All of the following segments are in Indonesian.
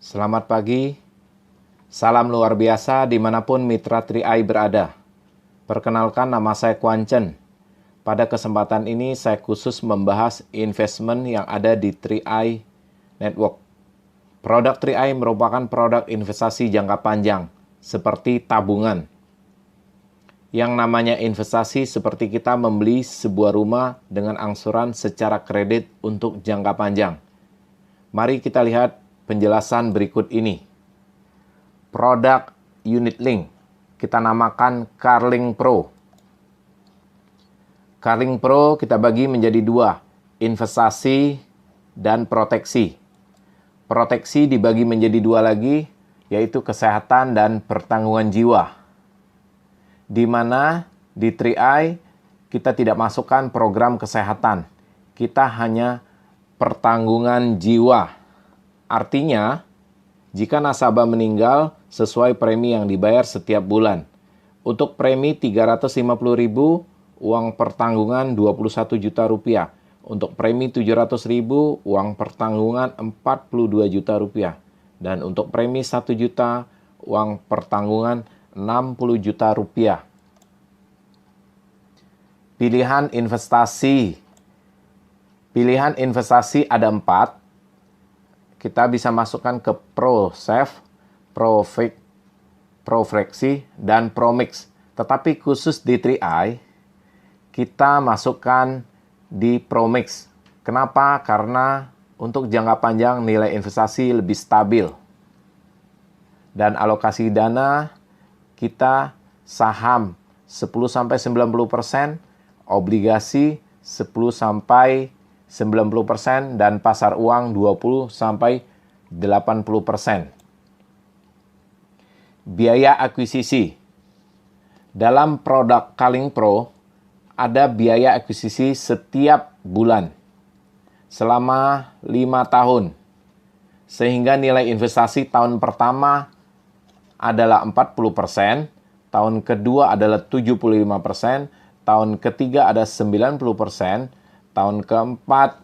Selamat pagi, salam luar biasa dimanapun mitra Tri-Eye berada. Perkenalkan, nama saya Kwan Chen. Pada kesempatan ini saya khusus membahas investment yang ada di Tri-Eye Network. Produk Tri-Eye merupakan produk investasi jangka panjang, seperti tabungan. Yang namanya investasi seperti kita membeli sebuah rumah dengan angsuran secara kredit untuk jangka panjang. Mari kita lihat penjelasan berikut ini. Produk unit link, kita namakan Carling Pro. Carling Pro kita bagi menjadi dua, investasi dan proteksi. Proteksi dibagi menjadi dua lagi, yaitu kesehatan dan pertanggungan jiwa. Di mana di Tri-Eye kita tidak masukkan program kesehatan, kita hanya pertanggungan jiwa. Artinya, jika nasabah meninggal sesuai premi yang dibayar setiap bulan. Untuk premi 350.000, uang pertanggungan 21 juta rupiah. Untuk premi 700.000, uang pertanggungan 42 juta rupiah. Dan untuk premi 1 juta, uang pertanggungan 60 juta rupiah. Pilihan investasi. Pilihan investasi ada 4. Kita bisa masukkan ke ProSafe, ProFlexi, dan ProMix. Tetapi khusus di Tri-Eye, kita masukkan di ProMix. Kenapa? Karena untuk jangka panjang nilai investasi lebih stabil. Dan alokasi dana kita saham 10-90%, obligasi 10-90%, dan pasar uang 20-80%. Biaya akuisisi. Dalam produk Carling Pro, ada biaya akuisisi setiap bulan selama 5 tahun. Sehingga nilai investasi tahun pertama adalah 40%, tahun kedua adalah 75%, tahun ketiga ada 90%, tahun keempat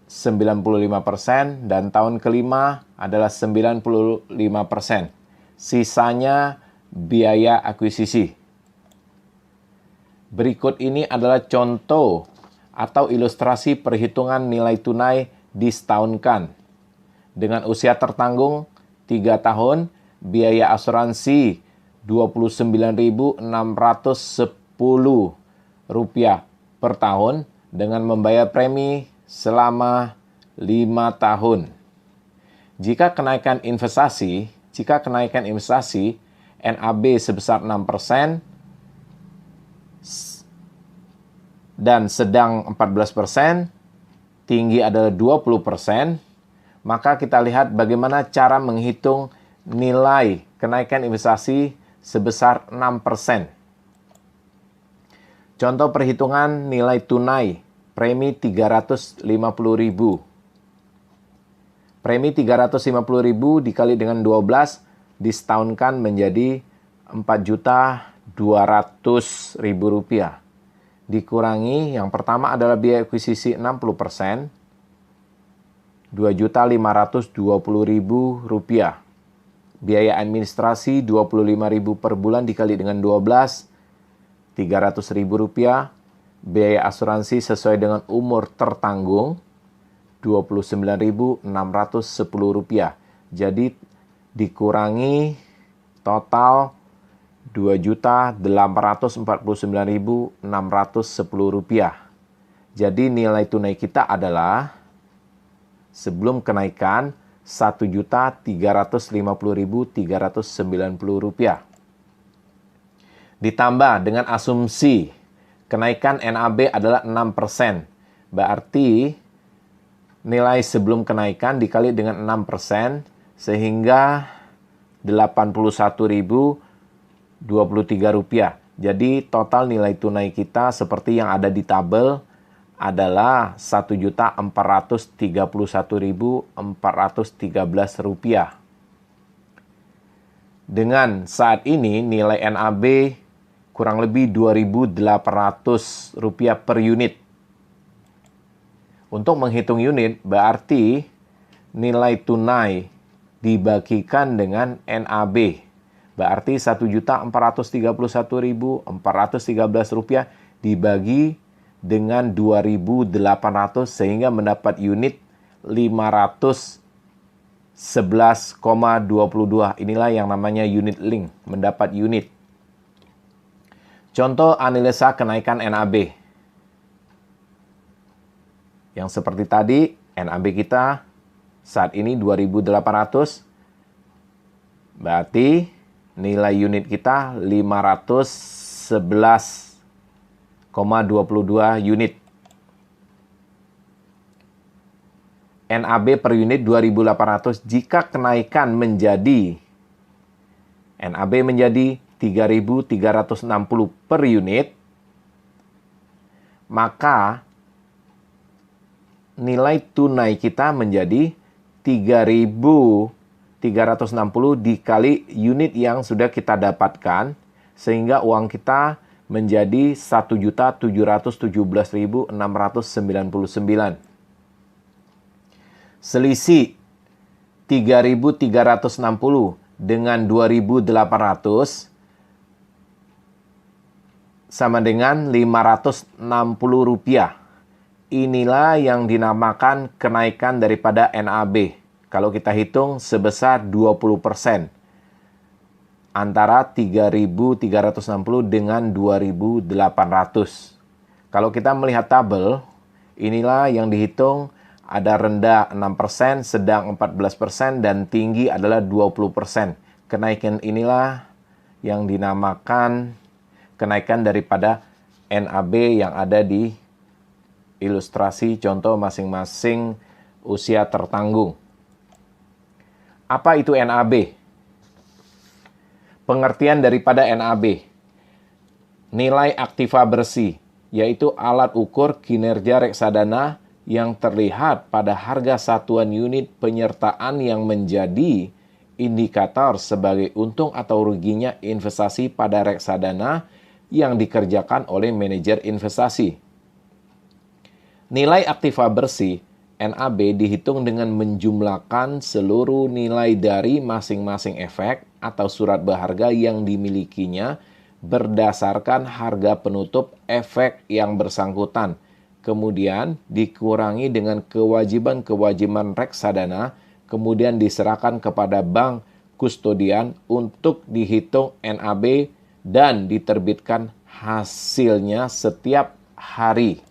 95%, dan tahun kelima adalah 95%. Sisanya biaya akuisisi. Berikut ini adalah contoh atau ilustrasi perhitungan nilai tunai disetahunkan. Dengan usia tertanggung 3 tahun, biaya asuransi Rp29.610 per tahun dengan membayar premi selama 5 tahun. Jika kenaikan investasi NAB sebesar 6% dan sedang 14%, tinggi adalah 20%, maka kita lihat bagaimana cara menghitung nilai kenaikan investasi sebesar 6%. Contoh perhitungan nilai tunai, premi 350.000. Premi 350.000 dikali dengan 12 disetahunkan menjadi Rp4.200.000. Dikurangi, yang pertama adalah biaya akuisisi 60%, Rp2.520.000. Biaya administrasi Rp25.000 per bulan dikali dengan 12, Rp300.000. Biaya asuransi sesuai dengan umur tertanggung, Rp29.610. Jadi dikurangi total Rp2.849.610. Jadi nilai tunai kita adalah sebelum kenaikan Rp1.350.390. Ditambah dengan asumsi kenaikan NAB adalah 6%. Berarti nilai sebelum kenaikan dikali dengan 6%, sehingga Rp81.023. Jadi total nilai tunai kita seperti yang ada di tabel adalah Rp1.431.413. Dengan saat ini nilai NAB kurang lebih Rp2.800 per unit. Untuk menghitung unit berarti nilai tunai dibagikan dengan NAB. Berarti Rp1.431.413 dibagi dengan 2.800 sehingga mendapat unit 511,22. Inilah yang namanya unit link, mendapat unit. Contoh analisa kenaikan NAB. Yang seperti tadi, NAB kita saat ini 2.800. Berarti nilai unit kita 511,22 unit. NAB per unit 2.800 jika kenaikan menjadi NAB menjadi 3.360 per unit, maka nilai tunai kita menjadi 3.360 dikali unit yang sudah kita dapatkan, sehingga uang kita menjadi 1.717.699. Selisih 3.360 dengan 2.800 sama dengan Rp560. Inilah yang dinamakan kenaikan daripada NAB. Kalau kita hitung sebesar 20% antara 3.360 dengan 2.800. Kalau kita melihat tabel, inilah yang dihitung, ada rendah 6%, sedang 14%, dan tinggi adalah 20%. Kenaikan inilah yang dinamakan kenaikan daripada NAB yang ada di ilustrasi contoh masing-masing usia tertanggung. Apa itu NAB? Pengertian daripada NAB. Nilai aktiva bersih, yaitu alat ukur kinerja reksadana yang terlihat pada harga satuan unit penyertaan yang menjadi indikator sebagai untung atau ruginya investasi pada reksadana yang dikerjakan oleh manajer investasi. Nilai aktiva bersih NAB dihitung dengan menjumlahkan seluruh nilai dari masing-masing efek atau surat berharga yang dimilikinya berdasarkan harga penutup efek yang bersangkutan, kemudian dikurangi dengan kewajiban-kewajiban reksadana, kemudian diserahkan kepada bank kustodian untuk dihitung NAB dan diterbitkan hasilnya setiap hari.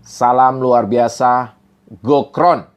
Salam luar biasa, Gokron!